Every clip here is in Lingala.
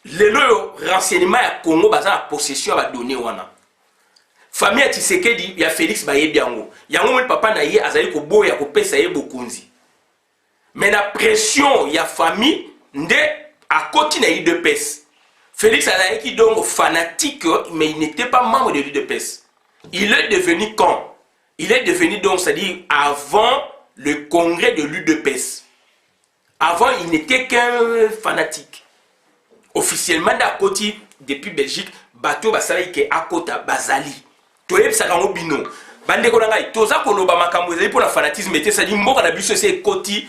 le renseignement à Congo baza possession ba donner wana famille Tshisekedi ya Félix bayebi yango yango papa na ye azali ko boya ko pesa ye bokunzi mais la pression ya famille nde à côté na UDPS Félix azali donc fanatique mais il n'était pas membre de l'UDPS. Il est devenu quand? Il est devenu donc, c'est-à-dire avant le congrès de l'UDPS. Avant, il n'était qu'un fanatique. Officiellement, à côté, depuis Belgique, bateau basali ke akota bazali. Toyeb sakango bino. Bande konanga toza koloba makambo ezali pour la fanatisme était c'est-à-dire mboka na biso c'est koti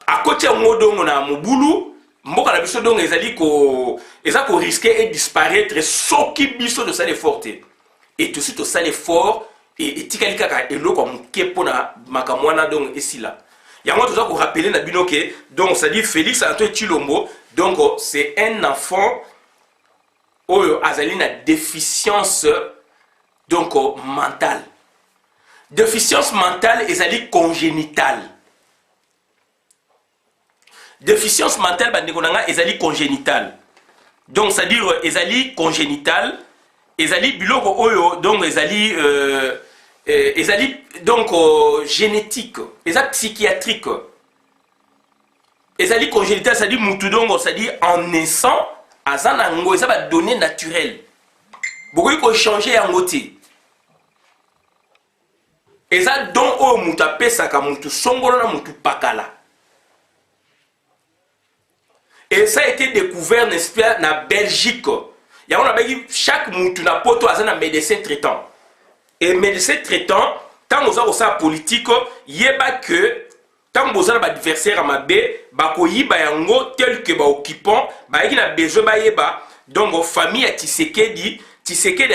à côté ngodongo na mobulu mboka na biso donc ezali ko risquer et disparaître soki biso de ça les forté. Et tout de suite au sale fort et tikali kaka elo comme kepona makamwana donc ici là. Il y a moi tout ça pour rappeler na binoke donc ça dit Félix Antoine Tshilombo donc c'est un enfant oyo azali na déficience donc mentale. Déficience mentale ezali congénitale. Déficience mentale bandeko nanga ezali congénitale. Donc ça dire ezali congénitale ezali biloko oyo donc ezali donc génétique ezali psychiatrique ezali congénital ça dit mutu donc ça dit en naissant azana ngo ça va donner naturel beaucoup ko changer yango te eza don o mutu apesa ka mutu songolo na mutu pakala et ça a été découvert n'est-ce pas na Belgique. Il y a chaque moutou na poto a un médecin traitant. Et médecin traitant, tant que vous avez politique, yeba que tant que vous avez adversaire à ma bé, bako yiba yango tel que ba occupant, ba yiki na besoin ba yeba. Donc famille a Tshisekedi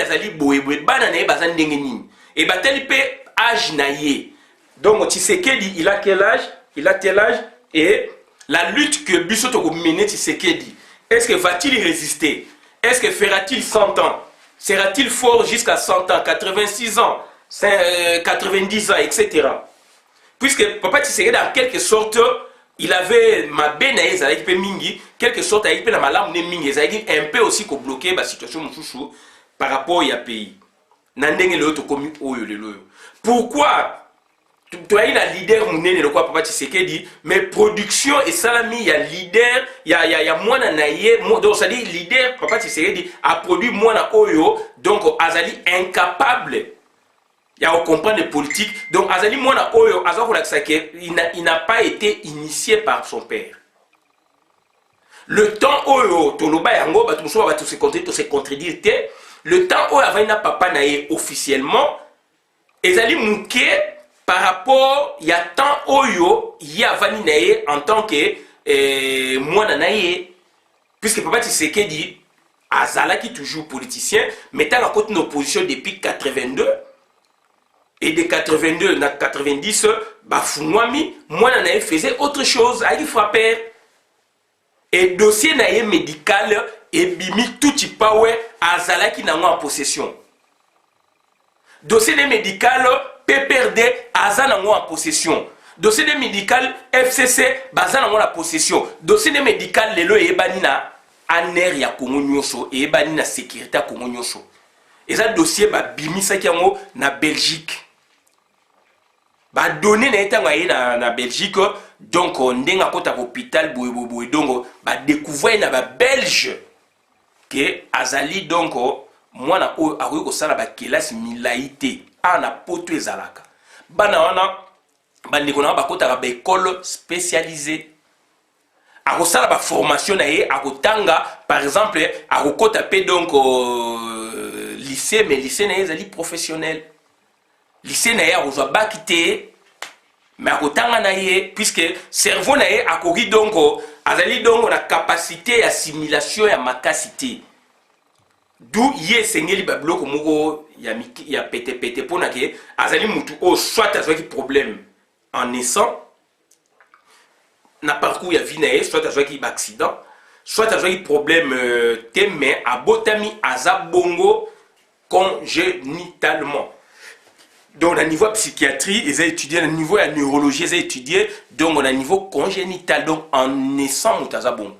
azali boye bana na yeba ndenge nini. Et ba tel pe âge na ye. Donc Tshisekedi il a quel âge? Il a tel âge et la lutte que Bisoto ko mener Tshisekedi, est-ce que va-t-il résister? Est-ce que fera-t-il 100 ans? Sera-t-il fort jusqu'à 100 ans, 86 ans, 90 ans, etc. Puisque Papa Tshisekedi, en quelque sorte, il avait ma benaïs avec Mingi, quelque sorte avec la malam de Mingi, un peu aussi bloqué la situation par rapport à pays. Pourquoi? Tu as un leader mounene le quoi Papa Tshisekedi mais production et salami il y a leader il y a moi naie donc ça dit leader Papa Tshisekedi a produit moi na oyo donc azali incapable il y a comprendre les politiques donc azali moi na oyo azako la il n'a pas été initié par son père le temps oyo toloba yango ba tout se contredire le temps oyo avant na papa naie officiellement ezali muke par rapport, il y a tant oyo, il y a vaninae en tant que moi nanaye, puisque Papa Tshisekedi, Azala qui toujours politicien, mettant à côté nos positions depuis 82, et de 82 à 90, Bafoumwami, moi nanaye faisait autre chose, il frappait. Et dossier naye médical, et bimi tout y pawe, Azala qui n'a en possession. Dossier médical, PPRD, Azanango en possession. Dossier médical, FCC, Bazanango la possession. Dossier médical, Lelo et Ebanina, Aner ya Kongo Nyosho, et Ebanina sécurité à Kongo Nyosho. Et ça, dossier, Bimi Sakiango, na Belgique. Donné na Belgique, donc on est à l'hôpital, donc découvrir na Belge, que Azali, donc, moi, na a ça la kelas milaïté. Na poto ezalaka bana wana bandeko na bakota ba école spécialisée akosala ba formation na ye akotanga par exemple akokota pe donc lycée mais lycée na ye ezali professionnel lycée na ye akozwa bakité mais akotanga na ye puisque cerveau na ye akoki donc azali donc na capacité d'assimilation ya makasité. D'où yé sengeli babloko moko ya pété pour na ke azali mutu o soit azaki problème en naissant na parcours ya vie na ye soit azaki accident soit azaki problème te mais abotami azabongo congénitalement. Donc, au niveau psychiatrie, ils ont étudié, au niveau de la neurologie, ils ont étudié, donc, au niveau congénital, donc, en naissant, bon.